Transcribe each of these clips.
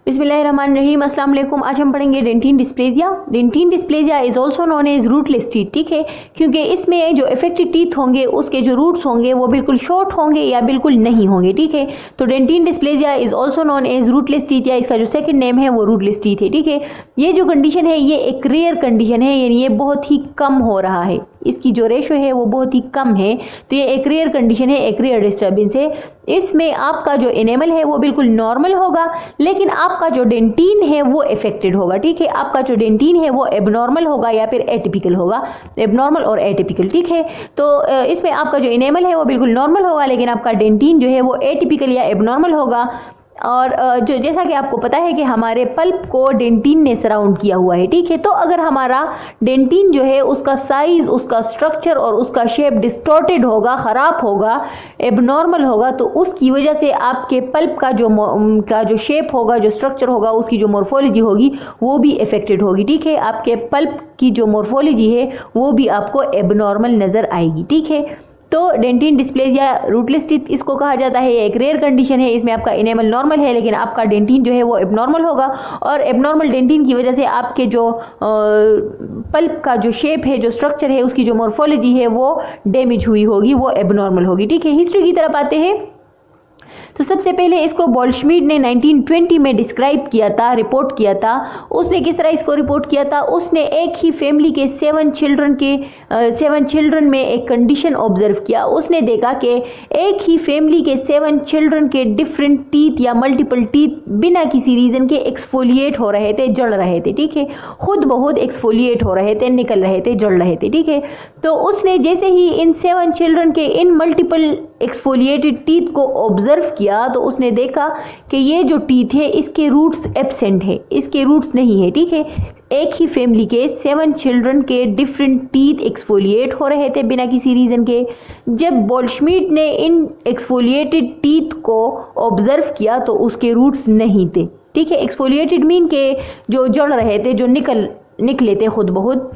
बिस्मिल्लाहिर्रहमानिर्रहीम, अस्सलाम वालेकुम। आज हम पढ़ेंगे dentin dysplasia. Dentin dysplasia is also known as rootless teeth, ठीक है, क्योंकि इसमें जो इफेक्टेड टीथ होंगे उसके जो रूट्स होंगे वो बिल्कुल शॉर्ट होंगे या बिल्कुल नहीं होंगे, ठीक है। तो dentin dysplasia is also known as rootless teeth, या इसका जो सेकंड नेम है वो रूटलेस टीथ है, ठीक है। ये जो कंडीशन है ये एक रेयर कंडीशन है, यानी ये बहुत ही कम हो रहा है, इसकी जो रेशो है वो बहुत ही कम है। तो ये एक रेयर कंडीशन है, एक रेयर डिस्टर्बेंस है। इसमें आपका जो एनेमल है वो बिल्कुल नॉर्मल होगा, लेकिन आपका जो डेंटिन है वो इफेक्टेड होगा, ठीक है। आपका जो डेंटिन है वो एबनॉर्मल होगा या फिर एटिपिकल होगा, एबनॉर्मल और एटिपिकल, ठीक है। तो इसमें आपका जो एनेमल है वो बिल्कुल नॉर्मल होगा, लेकिन आपका डेंटिन जो है वो एटिपिकल या एबनॉर्मल होगा। और जो जैसा कि आपको पता है कि हमारे पल्प को डेंटिन ने सराउंड किया हुआ है, ठीक है। तो अगर हमारा डेंटिन जो है उसका साइज, उसका स्ट्रक्चर और उसका शेप डिस्टॉर्टेड होगा, ख़राब होगा, एबनॉर्मल होगा, तो उसकी वजह से आपके पल्प का जो शेप होगा, जो स्ट्रक्चर होगा, उसकी जो मॉर्फोलॉजी होगी वो भी इफेक्टेड होगी, ठीक है। आपके पल्प की जो मॉर्फोलॉजी है वो भी आपको एबनॉर्मल नज़र आएगी, ठीक है। तो डेंटिन डिस्प्लेजिया रूटलेस टीथ इसको कहा जाता है, ये एक रेयर कंडीशन है। इसमें आपका इनेमल नॉर्मल है, लेकिन आपका डेंटिन जो है वो एबनॉर्मल होगा, और एबनॉर्मल डेंटिन की वजह से आपके जो पल्प का जो शेप है, जो स्ट्रक्चर है, उसकी जो मॉर्फोलॉजी है वो डैमेज हुई होगी, वो एबनॉर्मल होगी, ठीक है। हिस्ट्री की तरफ आते हैं तो सबसे पहले इसको गोल्डश्मिट ने 1920 में डिस्क्राइब किया था, रिपोर्ट किया था। उसने किस तरह इसको रिपोर्ट किया था? उसने एक ही फैमिली के 7 चिल्ड्रन में एक कंडीशन ऑब्जर्व किया। उसने देखा कि एक ही फैमिली के 7 चिल्ड्रन के डिफरेंट टीथ या मल्टीपल टीथ बिना किसी रीजन के एक्सफोलिएट हो रहे थे, जड़ रहे थे, ठीक है। खुद बहुत एक्सफोलिएट हो रहे थे, निकल रहे थे, जड़ रहे थे, ठीक है। तो उसने जैसे ही इन 7 चिल्ड्रन के इन मल्टीपल एक्सफोलिएटेड टीथ को ऑब्जर्व किया तो उसने देखा कि ये जो टीथ है इसके रूट्स एब्सेंट है, इसके रूट्स नहीं है, ठीक है। एक ही फैमिली के 7 चिल्ड्रन के डिफरेंट टीथ एक्सफोलिएट हो रहे थे बिना किसी रीजन के। जब गोल्डश्मिट ने इन एक्सफोलिएटेड टीथ को ऑब्जर्व किया तो उसके रूट्स नहीं थे, ठीक है। एक्सफोलिएटेड मीन के जो जड़ रहे थे, जो निकले थे खुद बहुत।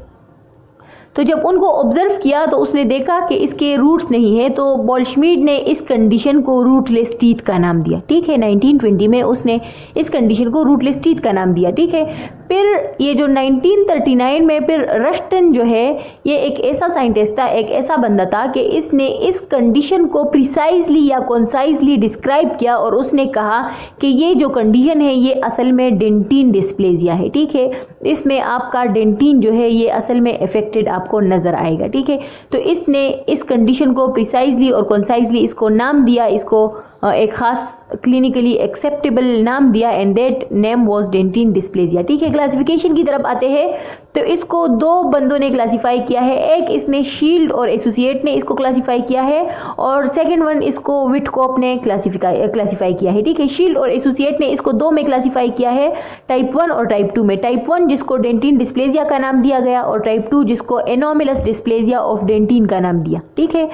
तो जब उनको ऑब्जर्व किया तो उसने देखा कि इसके रूट्स नहीं है, तो गोल्डश्मिट ने इस कंडीशन को रूटलेस टीथ का नाम दिया, ठीक है। 1920 में उसने इस कंडीशन को रूटलेस टीथ का नाम दिया, ठीक है। फिर ये जो 1939 में फिर रस्टन जो है, ये एक ऐसा साइंटिस्ट था, एक ऐसा बंदा था कि इसने इस कंडीशन को प्रिसाइजली या कॉन्साइजली डिस्क्राइब किया, और उसने कहा कि ये जो कंडीशन है ये असल में डेंटिन डिस्प्लेजिया है, ठीक है। इसमें आपका डेंटिन जो है ये असल में इफेक्टेड आपको नजर आएगा, ठीक है। तो इसने इस कंडीशन को प्रिसाइजली और कॉन्साइजली इसको नाम दिया, इसको एक खास क्लिनिकली एक्सेप्टेबल नाम दिया, and that name was dentin dysplasia, ठीक है। क्लासिफिकेशन की तरफ आते हैं तो इसको 2 बंदों ने क्लासिफाई किया है। एक इसने शील्ड और एसोसिएट ने इसको क्लासिफाई किया है, और सेकंड वन इसको विटकॉप ने क्लासिफाई किया है, ठीक है। शील्ड और एसोसिएट ने इसको 2 में क्लासिफाई किया है, टाइप 1 और टाइप 2 में। टाइप 1 जिसको डेंटिन डिस्प्लेजिया का नाम दिया गया, और टाइप 2 जिसको एनोमलस डिस्प्लेजिया ऑफ डेंटिन का नाम दिया, ठीक है।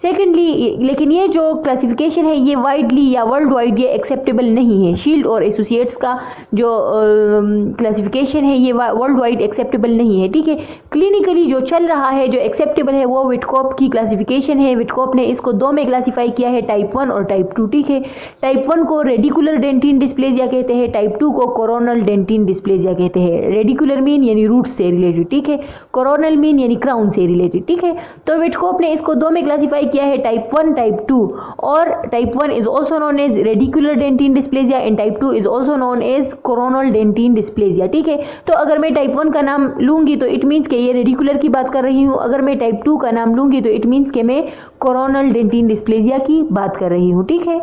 सेकेंडली, लेकिन ये जो क्लासिफिकेशन है ये वाइडली या वर्ल्ड वाइड ये एक्सेप्टेबल नहीं है। शील्ड और एसोसिएट्स का जो क्लासिफिकेशन है ये वर्ल्ड वाइड एक्सेप्टेबल नहीं है, ठीक है। क्लिनिकली जो चल रहा है, जो एक्सेप्टेबल है, वो विटकॉप की क्लासिफिकेशन है। विटकॉप ने इसको 2 में क्लासिफाई किया है, टाइप 1 और टाइप 2, ठीक है। टाइप 1 को रेडिकुलर डेंटिन डिस्प्लेजिया कहते हैं, टाइप 2 को कोरोनल डेंटिन डिस्प्लेजिया कहते हैं। रेडिकुलर मीन यानी रूट से रिलेटेड, ठीक है। कोरोनल मीन यानी क्राउन से रिलेटेड, ठीक है। तो विटकॉप ने इसको 2 में क्लासिफाई किया है, टाइप 1, टाइप 2, और type 1 is also known as radicular dentin dysplasia and type 2 is also known as coronal dentin dysplasia, ठीक है। तो अगर मैं टाइप 1 का नाम लूंगी तो इट मीन्स कि ये रेडिकुलर की बात कर रही हूँ, अगर मैं टाइप 2 का नाम लूंगी तो इट मीन्स कि मैं कोरोनल डेंटिन डिस्प्लेजिया की बात कर रही हूँ, ठीक है।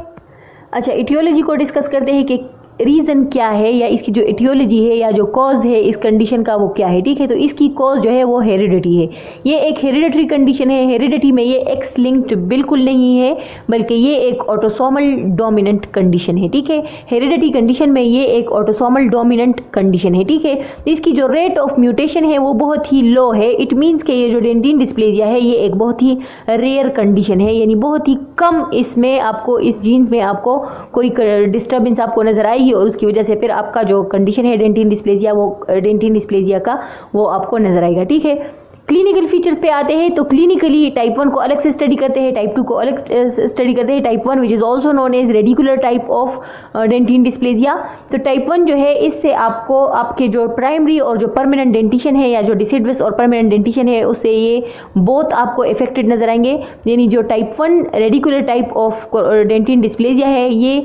अच्छा, इटियोलॉजी को डिस्कस करते हैं कि रीज़न क्या है, या इसकी जो एटियोलॉजी है या जो कॉज है इस कंडीशन का वो क्या है, ठीक है। तो इसकी कॉज जो है वो हेरिडिटी है। ये एक हेरिडिटरी कंडीशन है। हेरिडिटी में ये एक्स लिंक्ड बिल्कुल नहीं है, बल्कि ये एक ऑटोसोमल डोमिनेंट कंडीशन है, ठीक है। हेरिडिटी कंडीशन में ये एक ऑटोसोमल डोमिनेंट कंडीशन है, ठीक है। इसकी जो रेट ऑफ म्यूटेशन है वो बहुत ही लो है। इट मीन्स कि ये जो डेंटिन डिस्प्लेजिया है ये एक बहुत ही रेयर कंडीशन है, यानी बहुत ही कम इसमें आपको, इस जीन्स में आपको कोई डिस्टर्बेंस आपको नजर आएगी, और उसकी वजह से फिर आपका जो कंडीशन है डेंटिन डिस्प्लेजिया, वो डेंटिन डिस्प्लेजिया का वो आपको नजर आएगा, ठीक है। क्लिनिकल फीचर्स पे आते हैं तो क्लिनिकली टाइप 1 को अलग से स्टडी करते हैं, टाइप 2 को अलग स्टडी करते हैं। Type 1 which is also known as radicular type of dentin dysplasia. तो टाइप 1 जो है इससे आपको आपके जो प्राइमरी और जो परमानेंट डेंटिशन है या जो डिसिडवस और परमानेंट डेंटिशन है उससे ये बोथ आपको इफेक्टेड नजर आएंगे। यानी जो type 1 radicular type of dentin dysplasia है ये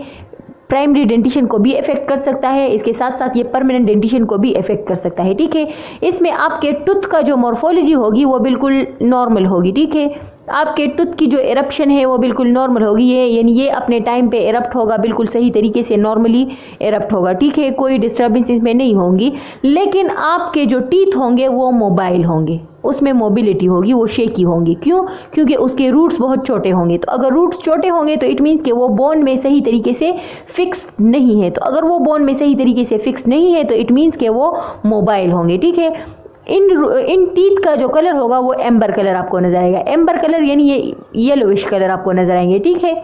प्राइमरी डेंटिशन को भी इफेक्ट कर सकता है, इसके साथ साथ ये परमानेंट डेंटिशन को भी इफेक्ट कर सकता है। ठीक है, इसमें आपके टूथ का जो मॉर्फोलॉजी होगी वो बिल्कुल नॉर्मल होगी। ठीक है, आपके टूथ की जो एरप्शन है वो बिल्कुल नॉर्मल होगी, ये यानी ये अपने टाइम पे एरप्ट होगा, बिल्कुल सही तरीके से नॉर्मली एरप्ट होगा। ठीक है, कोई डिस्टर्बेंस इसमें नहीं होंगी। लेकिन आपके जो टीथ होंगे वो मोबाइल होंगे, उसमें मोबिलिटी होगी, वो शेकी होंगी। क्यों? क्योंकि उसके रूट्स बहुत छोटे होंगे। तो अगर रूट्स छोटे होंगे तो इट मीन्स कि वो बोन में सही तरीके से फिक्स नहीं है। तो अगर वो बोन में सही तरीके से फिक्स नहीं है तो इट मीन्स कि वो मोबाइल होंगे। ठीक है, इन टीथ का जो कलर होगा वो एम्बर कलर आपको नजर आएगा। एम्बर कलर यानी ये येलोइश कलर आपको नजर आएंगे। ठीक है,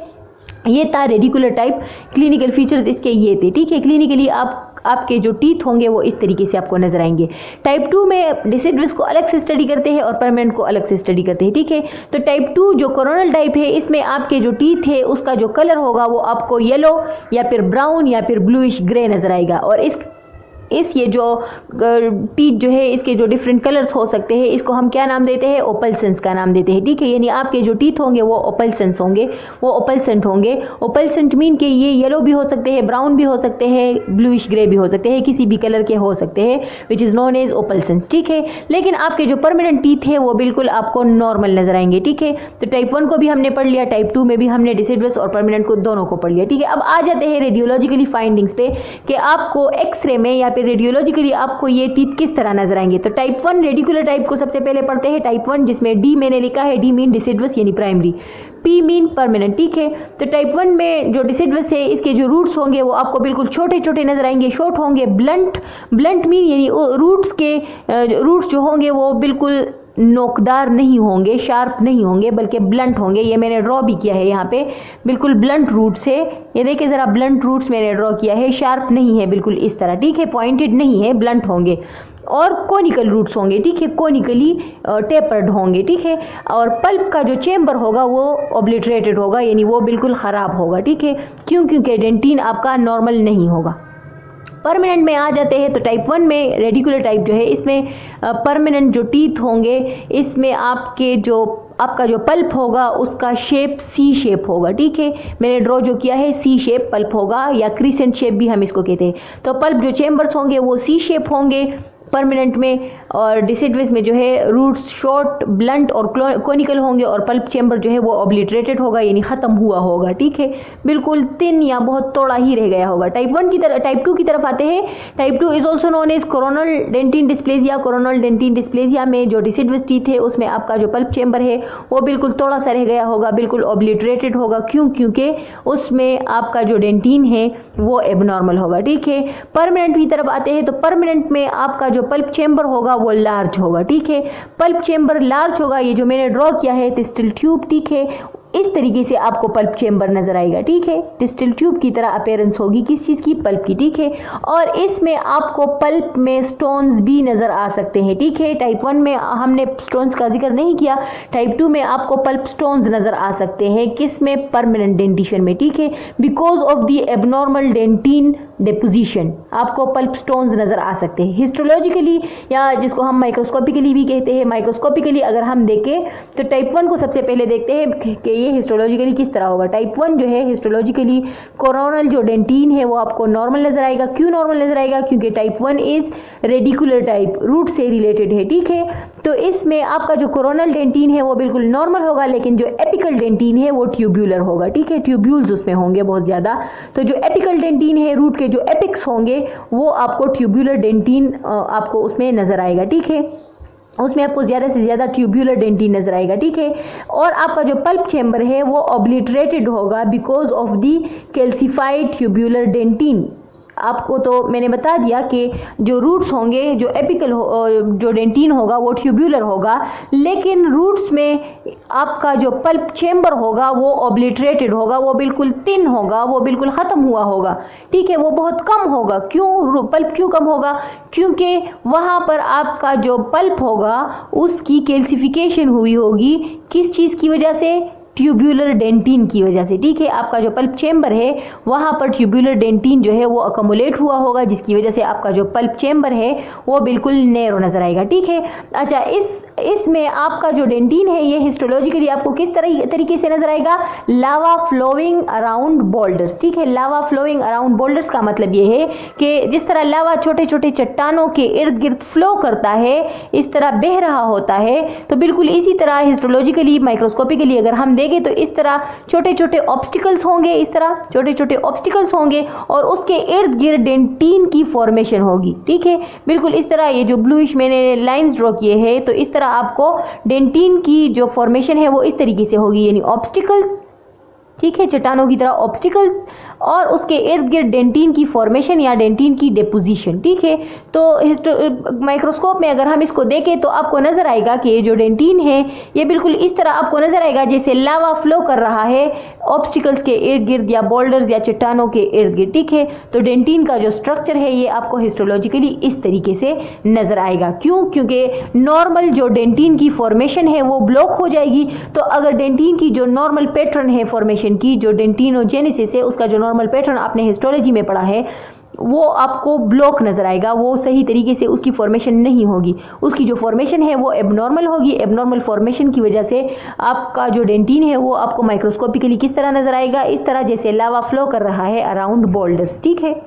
ये था रेडिकुलर टाइप। क्लिनिकल फीचर्स इसके ये थे। ठीक है, क्लिनिकली आपके जो टीथ होंगे वो इस तरीके से आपको नजर आएंगे। टाइप 2 में डिसिडवस को अलग से स्टडी करते हैं और परमानेंट को अलग से स्टडी करते हैं। ठीक है, तो टाइप 2 जो कोरोनल टाइप है इसमें आपके जो टीथ है उसका जो कलर होगा वो आपको येलो या फिर ब्राउन या फिर ब्लूइश ग्रे नजर आएगा। और इस ये जो टीथ जो है इसके जो डिफरेंट कलर्स हो सकते हैं इसको हम क्या नाम देते हैं? ओपलसेंस का नाम देते हैं। ठीक है, यानी आपके जो टीथ होंगे वो ओपलसेंस होंगे, वो ओपलसेंट होंगे। ओपलसेंट मीन के ये येलो भी हो सकते हैं, ब्राउन भी हो सकते हैं, ब्लूइश ग्रे भी हो सकते हैं, किसी भी कलर के हो सकते हैं, विच इज़ नोन एज ओपलसेंस। ठीक है, लेकिन आपके जो परमानेंट टीथ है वो बिल्कुल आपको नॉर्मल नजर आएंगे। ठीक है, तो टाइप 1 को भी हमने पढ़ लिया, टाइप 2 में भी हमने डिसिडवस और परमानेंट को दोनों को पढ़ लिया। ठीक है, अब आ जाते हैं रेडियोलॉजिकली फाइंडिंग्स पे कि आपको एक्सरे में या फिर रेडियोलॉजिकली आपको ये टीथ किस तरह नजर आएंगे। तो टाइप 1 रेडिकुलर टाइप को सबसे पहले पढ़ते हैं। टाइप 1 जिसमें डी मैंने लिखा है, डी मीन डिसिडवस यानी प्राइमरी, पी मीन परमानेंट। ठीक है, तो टाइप 1 में जो डिसिडवस है इसके जो रूट्स होंगे वो आपको बिल्कुल छोटे छोटे नजर आएंगे, शॉर्ट होंगे। ब्लंट मीन यानी रूट्स जो होंगे वो बिल्कुल नोकदार नहीं होंगे, शार्प नहीं होंगे, बल्कि ब्लंट होंगे। ये मैंने ड्रॉ भी किया है यहाँ पे, बिल्कुल ब्लंट रूट्स है। ये देखिए जरा, ब्लंट रूट्स मैंने ड्रॉ किया है, शार्प नहीं है बिल्कुल इस तरह। ठीक है, पॉइंटेड नहीं है, ब्लंट होंगे। और कोनिकल रूट्स होंगे। ठीक है, कोनिकली टेपर्ड होंगे। ठीक है, और पल्प का जो चेम्बर होगा वो ऑब्लिटरेटेड होगा, यानी वो बिल्कुल ख़राब होगा। ठीक है, क्योंकि डेंटिन आपका नॉर्मल नहीं होगा। परमानेंट में आ जाते हैं तो टाइप 1 में रेडिकुलर टाइप जो है इसमें परमानेंट जो टीथ होंगे इसमें आपका जो पल्प होगा उसका शेप सी शेप होगा। ठीक है, मैंने ड्रॉ जो किया है सी शेप पल्प होगा, या क्रिसेंट शेप भी हम इसको कहते हैं। तो पल्प जो चेम्बर्स होंगे वो सी शेप होंगे परमानेंट में, और डिसिडवस में जो है रूट्स शॉर्ट, ब्लंट और कोनिकल होंगे, और पल्प चेम्बर जो है वो ऑब्लिटरेटेड होगा यानी ख़त्म हुआ होगा। ठीक है, बिल्कुल थिन या बहुत तोड़ा ही रह गया होगा। टाइप 2 की तरफ आते हैं। Type 2 is also known as coronal dentin dysplasia. Coronal dentin dysplasia में जो डिसिडवस टीथ है उसमें आपका जो पल्प चेम्बर है वो बिल्कुल तोड़ा सा रह गया होगा, बिल्कुल ऑब्लिटरेटेड होगा। क्योंकि उसमें आपका जो डेंटिन है वो एबनॉर्मल होगा। ठीक है, परमानेंट की तरफ आते हैं तो परमानेंट में आपका जो पल्प चेम्बर होगा वो लार्ज होगा। ठीक है, पल्प चेम्बर लार्ज होगा। ये जो मैंने ड्रॉ किया है टिस्टल ट्यूब, ठीक है, इस तरीके से आपको पल्प चेम्बर नजर आएगा। ठीक है, टिस्टल ट्यूब की तरह अपीयरेंस होगी किस चीज़ की? पल्प की। ठीक है, और इसमें आपको पल्प में स्टोन्स भी नजर आ सकते हैं। ठीक है, टाइप 1 में हमने स्टोन्स का जिक्र नहीं किया, टाइप 2 में आपको पल्प स्टोन्स नजर आ सकते हैं। किस में? परमानेंट डेंटिशन में। ठीक है, because of the abnormal dentin deposition आपको पल्प स्टोन्स नजर आ सकते हैं। हिस्टोलॉजिकली या जिसको हम माइक्रोस्कोपिकली भी कहते हैं, माइक्रोस्कोपिकली अगर हम देखें तो टाइप 1 को सबसे पहले देखते हैं कि ये हिस्टोलॉजिकली किस तरह होगा। टाइप 1 जो है हिस्टोलॉजिकली कोरोनल जो डेंटिन है वो आपको नॉर्मल नजर आएगा। क्यों नॉर्मल नजर आएगा? क्योंकि type 1 is radicular type, root से रिलेटेड है। ठीक है, तो इसमें आपका जो कोरोनल डेंटिन है वो बिल्कुल नॉर्मल होगा, लेकिन जो एपिकल डेंटिन है वो ट्यूब्यूलर होगा। ठीक है, ट्यूब्यूल्स उसमें होंगे बहुत ज्यादा। तो जो एपिकल डेंटिन है, रूट के जो एपिक्स होंगे वो आपको ट्यूब्यूलर डेंटिन आपको उसमें नजर आएगा। ठीक है, उसमें आपको ज़्यादा से ज़्यादा ट्यूब्यूलर डेंटिन नजर आएगा। ठीक है, और आपका जो पल्प चेम्बर है वो ऑब्लिटरेटेड होगा because of the calcified tubular dentin. आपको तो मैंने बता दिया कि जो रूट्स होंगे, जो एपिकल जो डेंटिन होगा वो ट्यूब्यूलर होगा, लेकिन रूट्स में आपका जो पल्प चेम्बर होगा वो ऑब्लिटरेटेड होगा, वो बिल्कुल थिन होगा, वो बिल्कुल ख़त्म हुआ होगा, ठीक है, वो बहुत कम होगा। क्यों पल्प क्यों कम होगा? क्योंकि वहाँ पर आपका जो पल्प होगा उसकी कैल्सिफिकेशन हुई होगी, किस चीज़ की वजह से? ट्यूब्यूलर डेंटिन की वजह से, ठीक है। आपका जो पल्प चेम्बर है वहाँ पर ट्यूब्यूलर डेंटिन जो है वो अकोमुलेट हुआ होगा, जिसकी वजह से आपका जो पल्प चेम्बर है वो बिल्कुल नैरो नजर आएगा, ठीक है। अच्छा, इसमें आपका जो डेंटिन है ये हिस्टोलॉजिकली आपको किस तरीके से नजर आएगा? लावा फ्लोइंग अराउंड बोल्डर्स, ठीक है। लावा फ्लोइंग अराउंड बोल्डर्स का मतलब ये है कि जिस तरह लावा छोटे छोटे चट्टानों के इर्द गिर्द फ्लो करता है, इस तरह बह रहा होता है, तो बिल्कुल इसी तरह हिस्टोलॉजिकली माइक्रोस्कोपिकली अगर हम देखें तो इस तरह छोटे छोटे ऑब्स्टिकल्स होंगे, इस तरह छोटे छोटे ऑब्स्टिकल्स होंगे और उसके इर्द गिर्द डेंटिन की फॉर्मेशन होगी, ठीक है। बिल्कुल इस तरह ये जो ब्लूइश मैंने लाइंस ड्रॉ किए हैं, तो इस तरह आपको डेंटिन की जो फॉर्मेशन है वो इस तरीके से होगी, यानी ऑब्स्टिकल्स, ठीक है, चट्टानों की तरह ऑब्स्टिकल्स और उसके इर्द गिर्द डेंटिन की फॉर्मेशन या डेंटिन की डिपोजिशन, ठीक है। तो माइक्रोस्कोप में अगर हम इसको देखें तो आपको नजर आएगा कि ये जो डेंटिन है ये बिल्कुल इस तरह आपको नजर आएगा जैसे लावा फ्लो कर रहा है ऑब्स्टिकल्स के इर्द गिर्द या बोल्डर्स या चट्टानों के इर्द गिर्द, ठीक है। तो डेंटिन का जो स्ट्रक्चर है ये आपको हिस्टोलॉजिकली इस तरीके से नजर आएगा। क्यों? क्योंकि नॉर्मल जो डेंटिन की फॉर्मेशन है वो ब्लॉक हो जाएगी। तो अगर डेंटिन की जो नॉर्मल पैटर्न है फॉर्मेशन की, जो डेंटिनोजेनेसिस है, उसका जो नॉर्मल पैटर्न आपने हिस्टोलॉजी में पढ़ा है वो आपको ब्लॉक नजर आएगा, वो सही तरीके से उसकी फॉर्मेशन नहीं होगी, उसकी जो फॉर्मेशन है वो एबनॉर्मल होगी। एबनॉर्मल फॉर्मेशन की वजह से आपका जो डेंटिन है वो आपको माइक्रोस्कोपिकली किस तरह नजर आएगा? इस तरह जैसे लावा फ्लो कर रहा है अराउंड बोल्डर्स, ठीक है।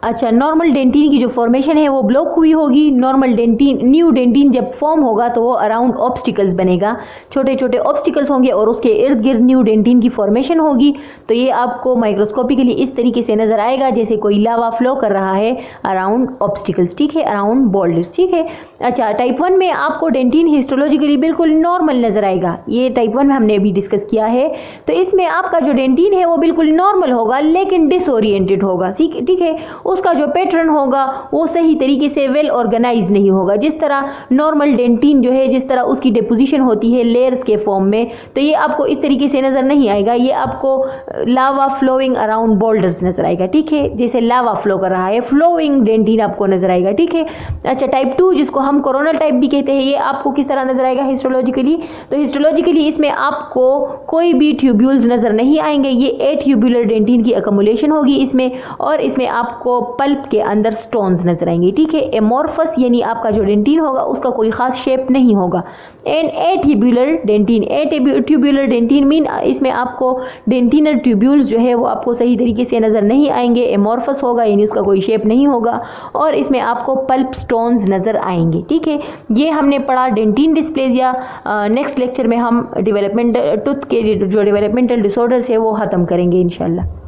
अच्छा, नॉर्मल डेंटिन की जो फॉर्मेशन है वो ब्लॉक हुई होगी। नॉर्मल डेंटिन, न्यू डेंटिन जब फॉर्म होगा तो वो अराउंड ऑब्स्टिकल्स बनेगा, छोटे छोटे ऑब्स्टिकल्स होंगे और उसके इर्द गिर्द न्यू डेंटिन की फॉर्मेशन होगी। तो ये आपको माइक्रोस्कोपिकली इस तरीके से नजर आएगा जैसे कोई लावा फ्लो कर रहा है अराउंड ऑब्स्टिकल्स, ठीक है, अराउंड बोल्डर्स, ठीक है। अच्छा, टाइप 1 में आपको डेंटिन हिस्टोलॉजिकली बिल्कुल नॉर्मल नजर आएगा, ये टाइप 1 में हमने अभी डिस्कस किया है। तो इसमें आपका जो डेंटिन है वो बिल्कुल नॉर्मल होगा लेकिन डिसओरिएंटेड होगा, ठीक है। उसका जो पैटर्न होगा वो सही तरीके से वेल ऑर्गेनाइज नहीं होगा। जिस तरह नॉर्मल डेंटिन जो है, जिस तरह उसकी डिपोजिशन होती है लेयर्स के फॉर्म में, तो ये आपको इस तरीके से नजर नहीं आएगा, ये आपको लावा फ्लोइंग अराउंड बोल्डर्स नजर आएगा, ठीक है, जैसे लावा फ्लो कर रहा है, फ्लोइंग डेंटिन आपको नजर आएगा, ठीक है। अच्छा, टाइप 2 जिसको हम कोरोनल टाइप भी कहते हैं, ये आपको किस तरह नजर आएगा हिस्टोलॉजिकली? तो हिस्टोलॉजिकली इसमें आपको कोई भी ट्यूब्यूल्स नजर नहीं आएंगे, ये एट्यूब्यूलर डेंटिन की अकोमुलेशन होगी इसमें, और इसमें आपको पल्प के अंदर स्टोन्स नजर आएंगे, ठीक है। एमोर्फस यानी आपका जो डेंटिन होगा उसका कोई खास शेप नहीं होगा। एंड एट्यूब्यूलर डेंटिन, एट्यूब्यूलर डेंटिन मीन इसमें आपको डेंटिनल ट्यूब्यूल्स जो है वो आपको सही तरीके से नजर नहीं आएंगे, एमोर्फस होगा यानी उसका कोई शेप नहीं होगा, और इसमें आपको पल्प स्टोन्स नजर आएंगे, ठीक है। ये हमने पढ़ा डेंटिन डिस्प्लेजिया। नेक्स्ट लेक्चर में हम डेवलपमेंटल टूथ के जो डेवलपमेंटल डिसऑर्डर्स है वो खत्म करेंगे इंशाल्लाह।